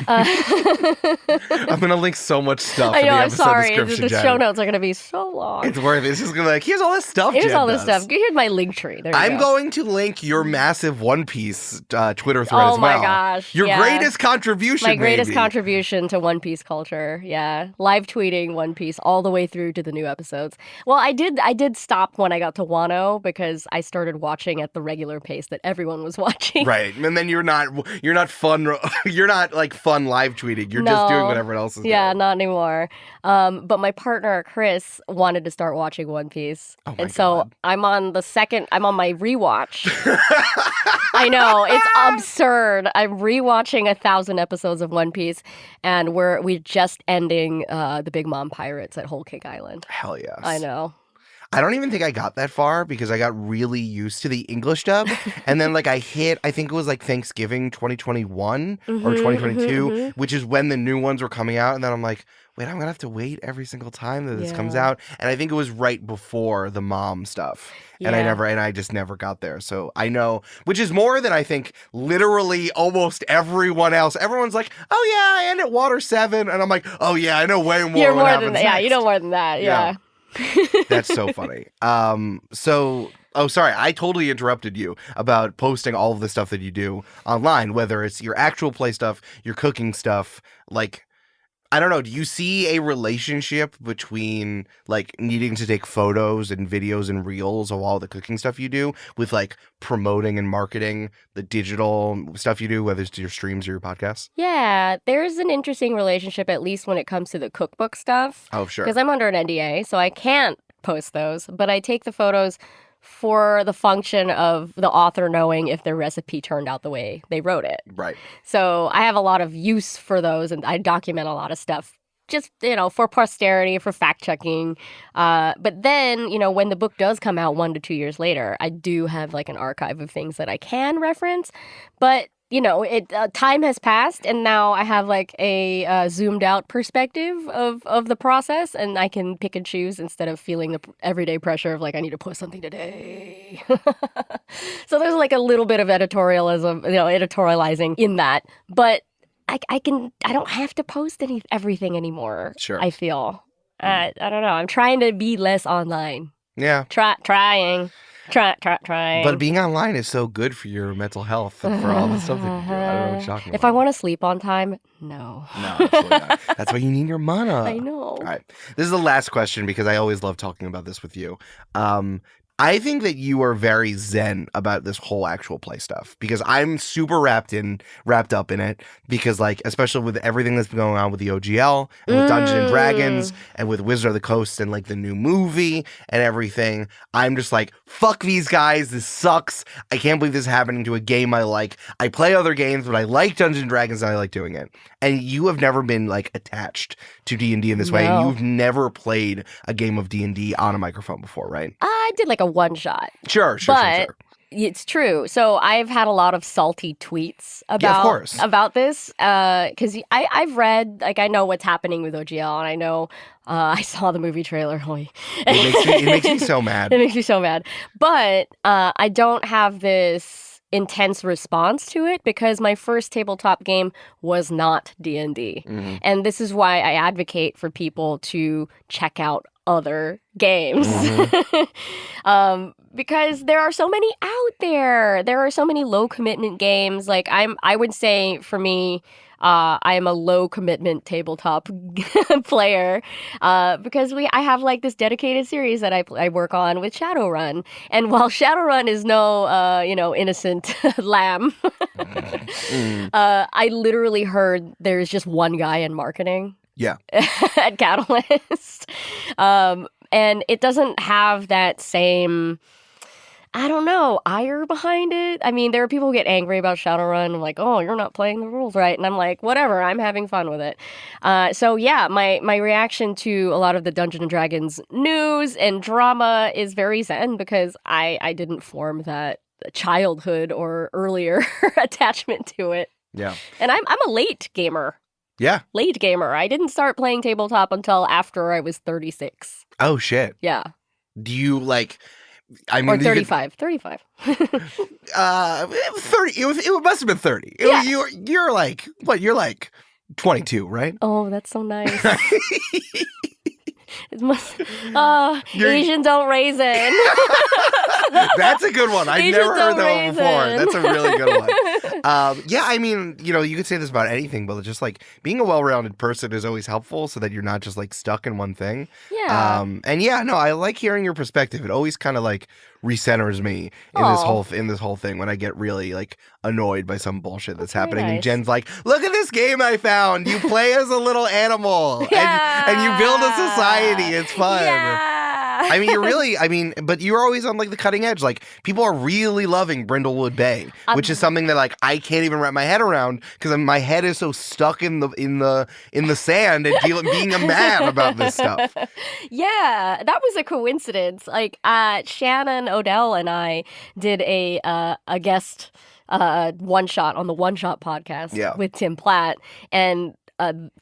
I'm going to link so much stuff I in know, the I'm episode sorry. description, The Jen. show notes are going to be so long. It's worth it. It's just going to be like, here's all this stuff Here's Jen all this does. stuff. Here's my link tree. There you I'm go. going to link your massive One Piece Twitter thread as well. Oh my gosh. Your yeah. greatest contribution, My greatest maybe. contribution to One Piece culture. Yeah. Live tweeting One Piece all the way through to the new episodes. Well, I did stop when I got to Wano because I started watching at the regular pace that everyone was watching. Right. And then you're not fun you're not like fun live tweeting. You're just doing what everyone else is Yeah, doing. not anymore. But my partner Chris wanted to start watching One Piece. Oh my and so God. I'm on my rewatch. I know, it's absurd. I'm rewatching 1,000 episodes of One Piece, and we're just ending the Big Mom Pirates at Whole Cake Island. Hell yes. I know. I don't even think I got that far because I got really used to the English dub. And then I think it was like Thanksgiving 2021 or 2022, which is when the new ones were coming out. And then I'm like, wait, I'm going to have to wait every single time that this comes out. And I think it was right before the mom stuff. And I just never got there. So I know, which is more than I think literally almost everyone else. Everyone's like, oh yeah, I end at Water 7. And I'm like, oh yeah, I know way more. You're what more than that. happens Yeah, you next. know more than that. Yeah. That's so funny. Sorry, I totally interrupted you about posting all of the stuff that you do online, whether it's your actual play stuff, your cooking stuff, like, I don't know, do you see a relationship between needing to take photos and videos and reels of all the cooking stuff you do with promoting and marketing the digital stuff you do, whether it's your streams or your podcasts? Yeah, there's an interesting relationship, at least when it comes to the cookbook stuff. Oh, sure. Because I'm under an NDA, so I can't post those, but I take the photos for the function of the author knowing if their recipe turned out the way they wrote it. Right. So I have a lot of use for those, and I document a lot of stuff just, for posterity, for fact-checking. But then, when the book does come out 1 to 2 years later, I do have an archive of things that I can reference. But time has passed, and now I have a zoomed out perspective of the process, and I can pick and choose instead of feeling the everyday pressure of I need to post something today. So there's a little bit of editorializing in that, but I don't have to post everything anymore. Sure. I feel. I don't know. I'm trying to be less online. Yeah. Trying. But being online is so good for your mental health and for all the stuff that you do. I don't know what you're talking about. If I want to sleep on time, no. No, absolutely not. That's why you need your Munna. I know. All right. This is the last question because I always love talking about this with you. I think that you are very zen about this whole actual play stuff because I'm super wrapped up in it because especially with everything that's been going on with the OGL and with Dungeons and Dragons and with Wizard of the Coast and the new movie and everything, I'm just fuck these guys. This sucks. I can't believe this is happening to a game I like. I play other games, but I like Dungeons and Dragons and I like doing it. And you have never been attached to D&D in this way. And you've never played a game of D&D on a microphone before, right? I did a one shot. Sure. But it's true. So I've had a lot of salty tweets about this because I've read, I know what's happening with OGL, and I know I saw the movie trailer. It makes me so mad. It makes me so mad. But I don't have this intense response to it because my first tabletop game was not D&D. And this is why I advocate for people to check out other games. Because there are so many out there. There are so many low commitment games. Like I would say for me, I am a low commitment tabletop player because I have like this dedicated series that I work on with Shadowrun. And while Shadowrun is no innocent lamb, I literally heard there's just one guy in marketing. Yeah. At Catalyst. And it doesn't have that same, I don't know, ire behind it. I mean, there are people who get angry about Shadowrun, like, oh, you're not playing the rules right. And I'm like, whatever, I'm having fun with it. So yeah, my reaction to a lot of the Dungeons & Dragons news and drama is very zen because I didn't form that childhood or earlier attachment to it. Yeah. And I'm a late gamer. Yeah. Late gamer. I didn't start playing tabletop until after I was 36. Oh, shit. Yeah. Do you like... I mean, or 35. 35. 30. It must have been 30. Yeah. You're like, what? You're like 22, right? Oh, that's so nice. Asian don't raisin. That's a good one. I've never heard that one before. That's a really good one. Yeah, I mean, you could say this about anything, but just like being a well-rounded person is always helpful so that you're not just like stuck in one thing. Yeah. And yeah, no, I like hearing your perspective. It always kind of like recenters me in this whole thing when I get really like annoyed by some bullshit that's happening. Nice. And Jen's like, look at this game I found. You play as a little animal and you build a society. It's fun. Yeah. I mean, but you're always on like the cutting edge. Like people are really loving Brindlewood Bay, which is something that like I can't even wrap my head around because my head is so stuck in the sand and being mad about this stuff. Yeah, that was a coincidence. Like Shannon Odell and I did a guest one shot on the One Shot podcast with Tim Platt, and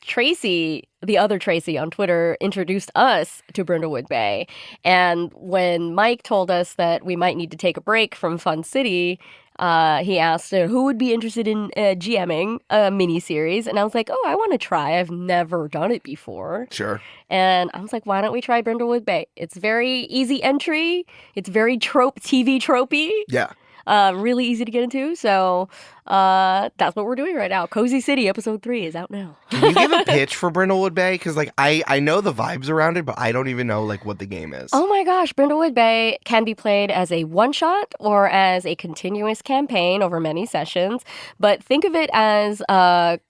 Tracy, the other Tracy on Twitter, introduced us to Brindlewood Bay. And when Mike told us that we might need to take a break from Fun City, he asked who would be interested in GMing a mini-series. And I was like, oh, I want to try. I've never done it before. Sure. And I was like, why don't we try Brindlewood Bay? It's very easy entry. It's very TV tropey. Yeah. Really easy to get into. So that's what we're doing right now. Cozy City episode 3 is out now. Can you give a pitch for Brindlewood Bay? Because like I know the vibes around it, but I don't even know like what the game is. Oh my gosh, Brindlewood Bay can be played as a one-shot or as a continuous campaign over many sessions. But think of it as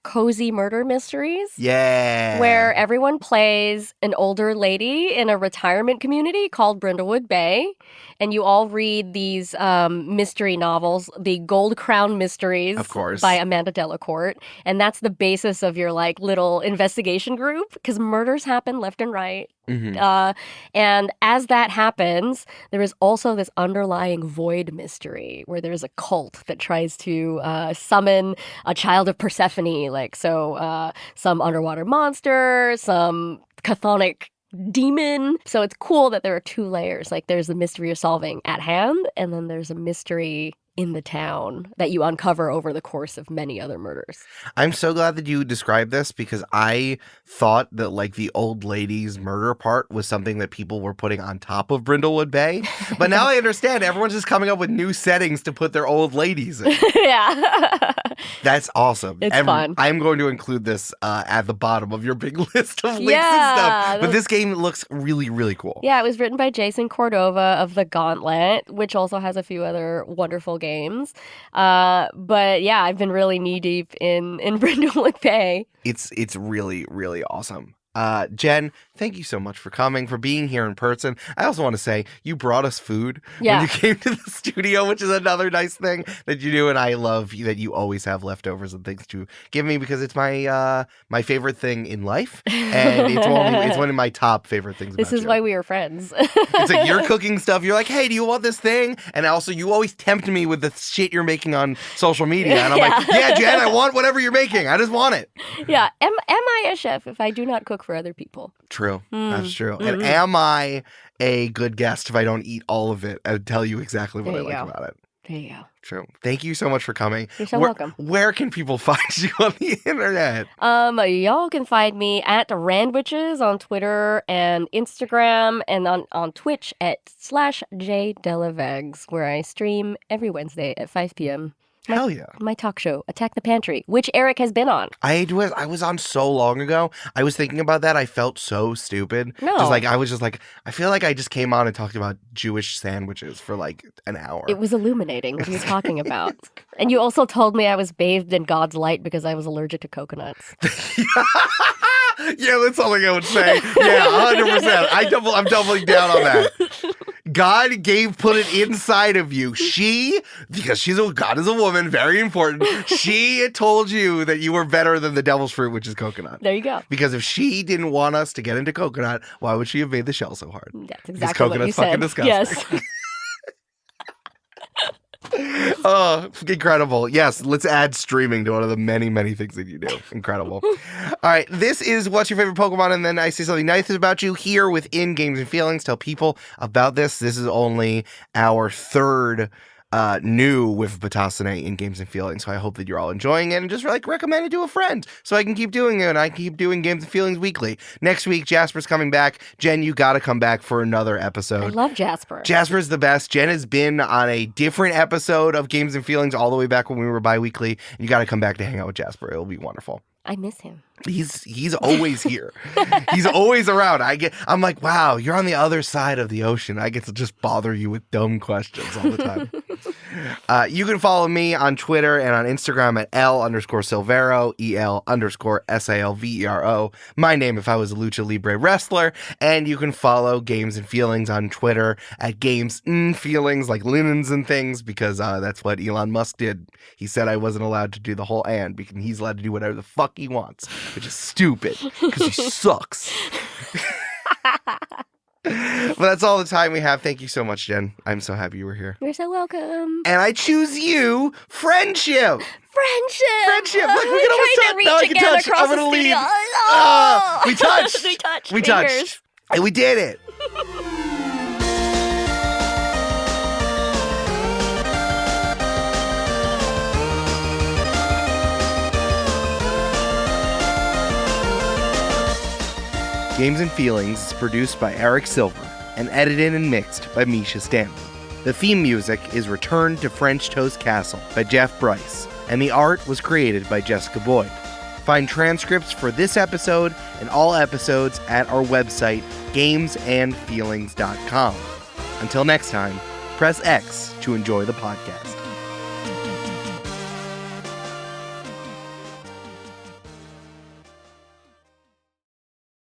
cozy murder mysteries. Yeah. Where everyone plays an older lady in a retirement community called Brindlewood Bay. And you all read these mystery novels, the Gold Crown Mysteries, of course, by Amanda Delacorte. And that's the basis of your like little investigation group because murders happen left and right. Mm-hmm. And as that happens, there is also this underlying void mystery where there's a cult that tries to summon a child of Persephone, like some underwater monster, some chthonic demon. So it's cool that there are 2 layers. Like there's the mystery you're solving at hand, and then there's a mystery in the town that you uncover over the course of many other murders. I'm so glad that you described this because I thought that like the old lady's murder part was something that people were putting on top of Brindlewood Bay. But now I understand everyone's just coming up with new settings to put their old ladies in. Yeah. That's awesome. It's fun. I'm going to include this at the bottom of your big list of links and stuff. But this game looks really, really cool. Yeah, it was written by Jason Cordova of The Gauntlet, which also has a few other wonderful games. But yeah, I've been really knee-deep in Brindlewood Bay. It's really, really awesome. Jenn, thank you so much for coming, for being here in person. I also want to say you brought us food when you came to the studio, which is another nice thing that you do, and I love that you always have leftovers and things to give me because it's my my favorite thing in life, and it's one of my top favorite things. This is why we are friends. It's like you're cooking stuff. You're like, hey, do you want this thing? And also, you always tempt me with the shit you're making on social media, and I'm like, yeah, Jenn, I want whatever you're making. I just want it. Yeah, am I a chef if I do not cook for other people? True. That's true. Mm-hmm. And am I a good guest if I don't eat all of it and tell you exactly what I like about it? There you go. True. Thank you so much for coming. You're so welcome. Where can people find you on the internet? Y'all can find me at Randwiches on Twitter and Instagram, and on Twitch at /JDelavegs, where I stream every Wednesday at 5 p.m. Hell yeah. My talk show, Attack the Pantry, which Eric has been on. I was on so long ago. I was thinking about that. I felt so stupid. No. I feel like I just came on and talked about Jewish sandwiches for like an hour. It was illuminating what he was talking about. And you also told me I was bathed in God's light because I was allergic to coconuts. Yeah, that's something I would say. Yeah, 100%. I'm doubling down on that. God put it inside of you. Because God is a woman, very important. She told you that you were better than the devil's fruit, which is coconut. There you go. Because if she didn't want us to get into coconut, why would she have made the shell so hard? That's exactly what you said. Coconut's fucking disgusting. Yes. Oh, incredible. Yes, let's add streaming to one of the many, many things that you do. Incredible. All right, this is What's Your Favorite Pokemon? And then I say something nice about you here within Games and Feelings. Tell people about this. This is only our third new WYFPATISSNAY in Games and Feelings, so I hope that you're all enjoying it and just recommend it to a friend so I can keep doing it and I can keep doing Games and Feelings weekly. Next week, Jasper's coming back. Jen, you gotta come back for another episode. I love Jasper. Jasper's the best. Jen has been on a different episode of Games and Feelings all the way back when we were bi-weekly. You gotta come back to hang out with Jasper. It'll be wonderful. I miss him. He's always here. He's always around. I'm like, wow, you're on the other side of the ocean. I get to just bother you with dumb questions all the time. You can follow me on Twitter and on Instagram at L_Silvero, EL_SALVERO. My name if I was a Lucha Libre wrestler. And you can follow Games and Feelings on Twitter at Games and Feelings, like linens and things, because that's what Elon Musk did. He said I wasn't allowed to do the whole and because he's allowed to do whatever the fuck he wants, which is stupid because he sucks. But that's all the time we have. Thank you so much, Jen. I'm so happy you were here. You're so welcome. And I choose you, friendship. Friendship. Look, we can almost touch. No, I can touch. I'm gonna leave. Oh. We touched. We touched. And we did it. Games and Feelings is produced by Eric Silver and edited and mixed by Mischa Stanton. The theme music is Return to French Toast Castle by Jeff Bryce, and the art was created by Jessica Boyd. Find transcripts for this episode and all episodes at our website, gamesandfeelings.com. Until next time, press X to enjoy the podcast.